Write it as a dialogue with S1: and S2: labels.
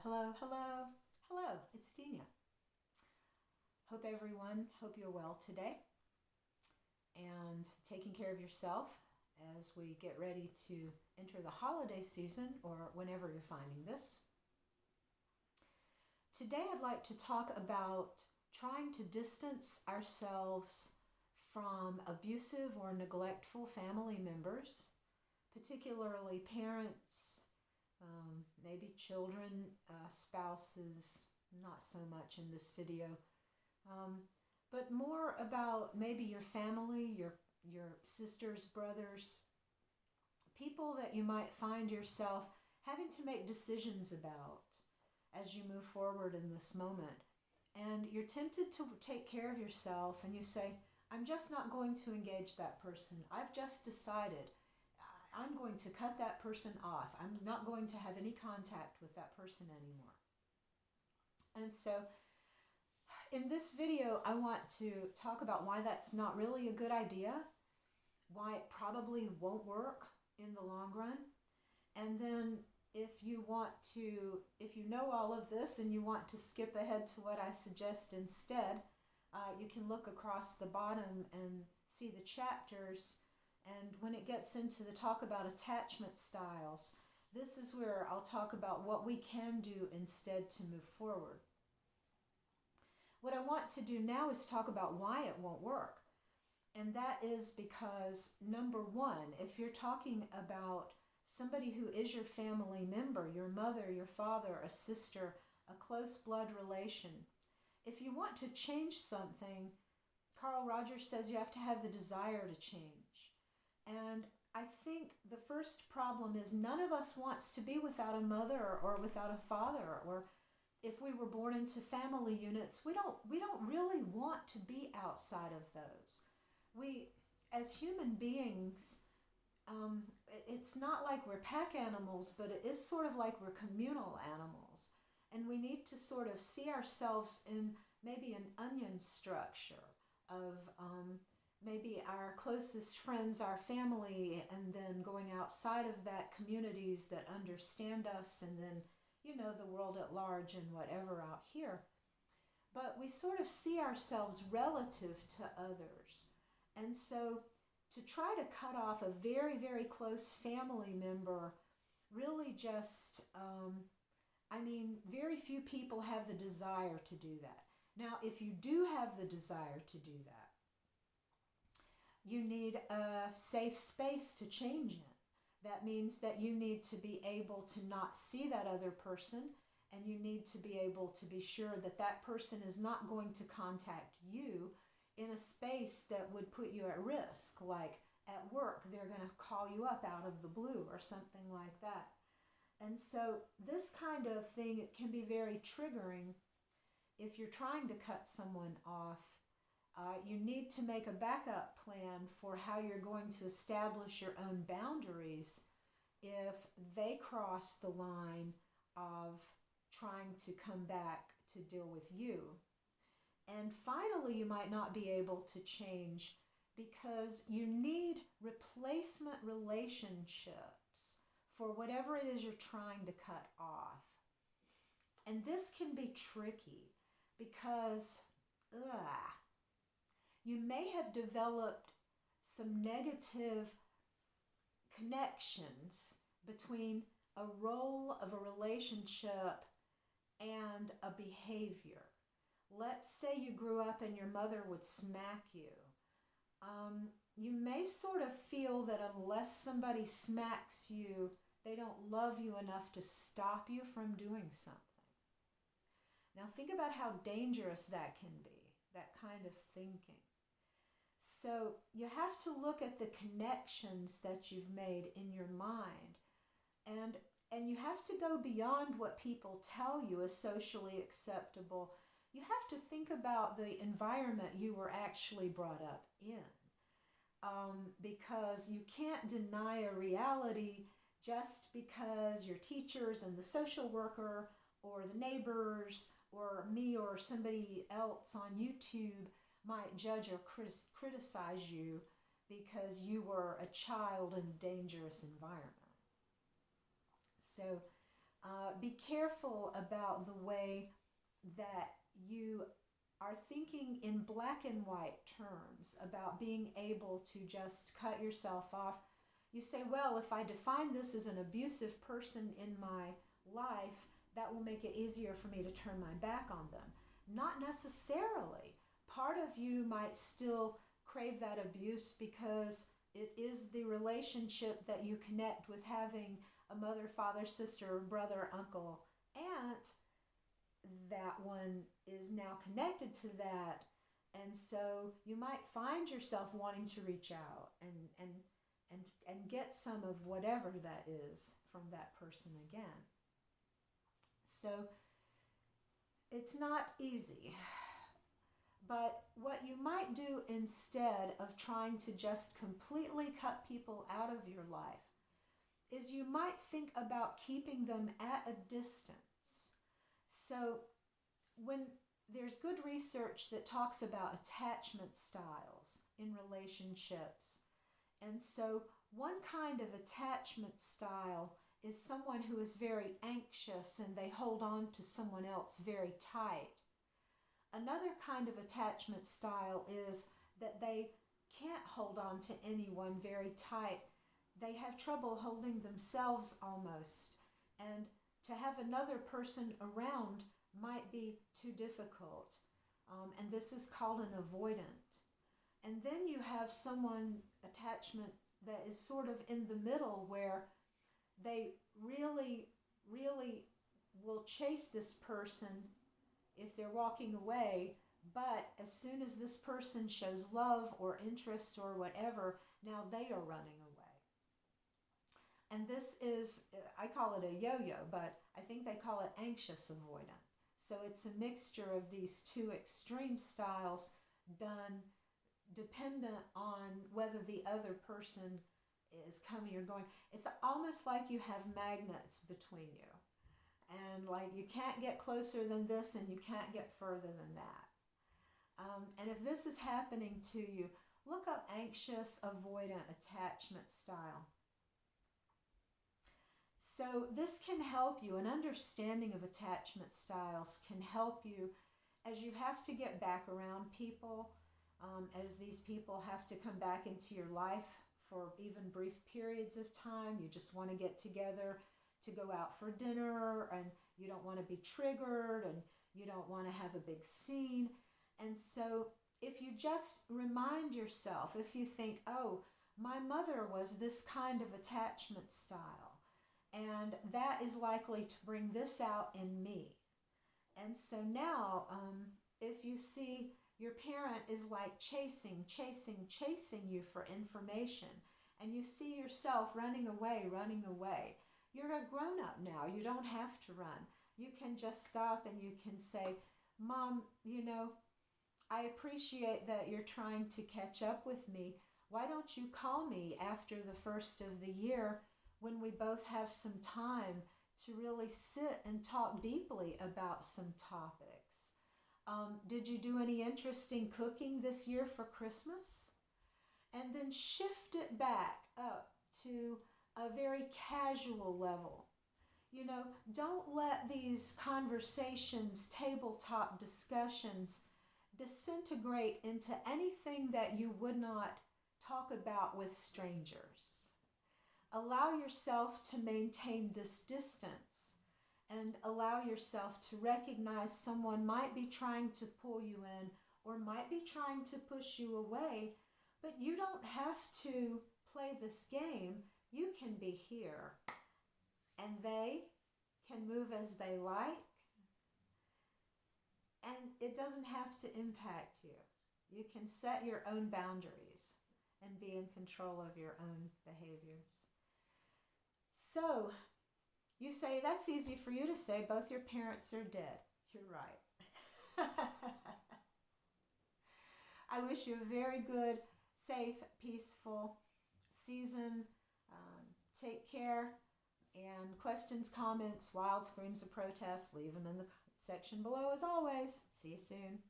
S1: Hello, it's Dina. Hope you're well today and taking care of yourself as we get ready to enter the holiday season or whenever you're finding this. Today I'd like to talk about trying to distance ourselves from abusive or neglectful family members, particularly parents, maybe children, spouses, not so much in this video, but more about maybe your family, your sisters, brothers, people that you might find yourself having to make decisions about as you move forward in this moment. And you're tempted to take care of yourself and you say, I'm just not going to engage that person. I've just decided I'm going to cut that person off. I'm not going to have any contact with that person anymore. And so in this video, I want to talk about why that's not really a good idea, why it probably won't work in the long run. And then if you know all of this and you want to skip ahead to what I suggest instead, you can look across the bottom and see the chapters. And when it gets into the talk about attachment styles, this is where I'll talk about what we can do instead to move forward. What I want to do now is talk about why it won't work. And that is because, number one, if you're talking about somebody who is your family member, your mother, your father, a sister, a close blood relation, if you want to change something, Carl Rogers says you have to have the desire to change. And I think the first problem is none of us wants to be without a mother or without a father, or if we were born into family units, we don't really want to be outside of those. We, as human beings, it's not like we're pack animals, but it is sort of like we're communal animals. And we need to sort of see ourselves in maybe an onion structure of maybe our closest friends, our family, and then going outside of that, communities that understand us, and then, the world at large and whatever out here. But we sort of see ourselves relative to others. And so to try to cut off a very, very close family member really just, very few people have the desire to do that. Now, if you do have the desire to do that, you need a safe space to change in. That means that you need to be able to not see that other person, and you need to be able to be sure that that person is not going to contact you in a space that would put you at risk, like at work, they're going to call you up out of the blue or something like that. And so this kind of thing, it can be very triggering. If you're trying to cut someone off, you need to make a backup plan for how you're going to establish your own boundaries if they cross the line of trying to come back to deal with you. And finally, you might not be able to change because you need replacement relationships for whatever it is you're trying to cut off. And this can be tricky because, you may have developed some negative connections between a role of a relationship and a behavior. Let's say you grew up and your mother would smack you. You may sort of feel that unless somebody smacks you, they don't love you enough to stop you from doing something. Now think about how dangerous that can be, that kind of thinking. So you have to look at the connections that you've made in your mind, and you have to go beyond what people tell you is socially acceptable. You have to think about the environment you were actually brought up in, because you can't deny a reality just because your teachers and the social worker or the neighbors or me or somebody else on YouTube might judge or criticize you because you were a child in a dangerous environment. So Be careful about the way that you are thinking in black and white terms about being able to just cut yourself off. You say, well, if I define this as an abusive person in my life, that will make it easier for me to turn my back on them. Not necessarily. Part of you might still crave that abuse because it is the relationship that you connect with having a mother, father, sister, brother, uncle, aunt. That one is now connected to that. And so you might find yourself wanting to reach out and get some of whatever that is from that person again. So it's not easy. But what you might do instead of trying to just completely cut people out of your life is you might think about keeping them at a distance. So when there's good research that talks about attachment styles in relationships, and so one kind of attachment style is someone who is very anxious and they hold on to someone else very tight. Another kind of attachment style is that they can't hold on to anyone very tight. They have trouble holding themselves almost. And to have another person around might be too difficult. And this is called an avoidant. And then you have someone attachment that is sort of in the middle where they really, really will chase this person if they're walking away, but as soon as this person shows love or interest or whatever, now they are running away. And this is, I call it a yo-yo, but I think they call it anxious avoidant. So it's a mixture of these two extreme styles done dependent on whether the other person is coming or going. It's almost like you have magnets between you. And like you can't get closer than this and you can't get further than that. And if this is happening to you, look up anxious avoidant attachment style. So this can help you. An understanding of attachment styles can help you as you have to get back around people, as these people have to come back into your life for even brief periods of time. You just want to get together to go out for dinner, and you don't want to be triggered, and you don't want to have a big scene. And so if you just remind yourself, if you think, oh, my mother was this kind of attachment style, and that is likely to bring this out in me. And so now, if you see your parent is like chasing you for information, and you see yourself running away, you're a grown-up now. You don't have to run. You can just stop and you can say, Mom, I appreciate that you're trying to catch up with me. Why don't you call me after the first of the year when we both have some time to really sit and talk deeply about some topics? Did you do any interesting cooking this year for Christmas? And then shift it back up to a very casual level. Don't let these conversations, tabletop discussions, disintegrate into anything that you would not talk about with strangers. Allow yourself to maintain this distance and allow yourself to recognize someone might be trying to pull you in or might be trying to push you away, but you don't have to play this game. You can be here, and they can move as they like, and it doesn't have to impact you. You can set your own boundaries and be in control of your own behaviors. So, you say, that's easy for you to say, both your parents are dead. You're right. I wish you a very good, safe, peaceful season. Take care, and questions, comments, wild screams of protest, leave them in the section below as always. See you soon.